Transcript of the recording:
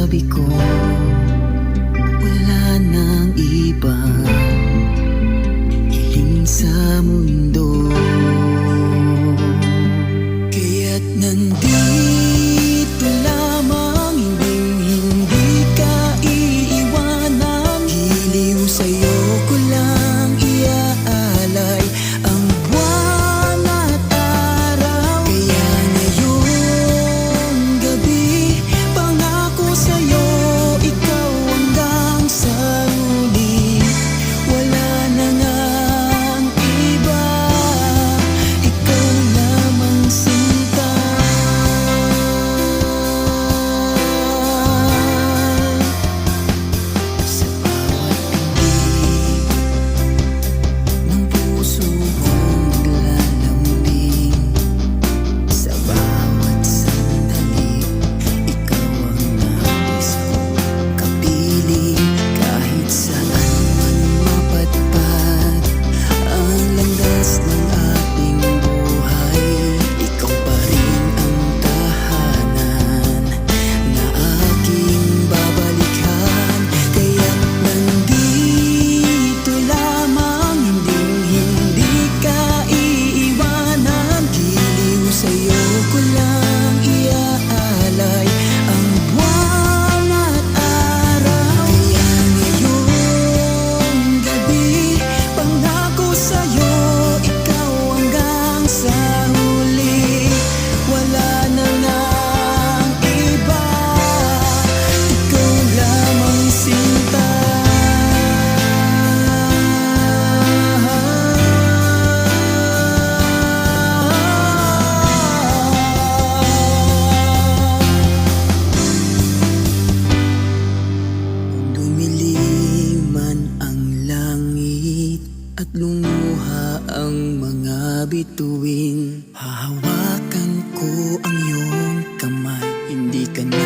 sabi ko, wala nang ibang hiling sa mundo. Kaya't nandito lamang, hindi ka iiwanan. Giliw sa'yo ko lang iaalay ang buwan at araw. Kaya ngayong gabi, pangako sa'yo, ikaw hanggang sa huli. Wala na ngang iba, ikaw lamang sinta. Sa bawat pintig ng puso kong naglalambing, sa bawat sandali, ikaw ang nais kong kapiling. Kahit saan man mapadpad ang landas ng ating buhay, ikaw pa rin ang tahanan na aking babalikan. Kaya't nandito lamang, hindi ka iiwanan. Giliw sa'yo ko lang iaalay ang buwan at araw. Kaya ngayong gabi, pangako sa'yo, ikaw hanggang sa huli. Wala na ngang iba, ikaw lamang sinta. Kung dumilim man ang langit at lumuha ang mga bituin, hahawakan ko ang iyong kamay. Hindi ka na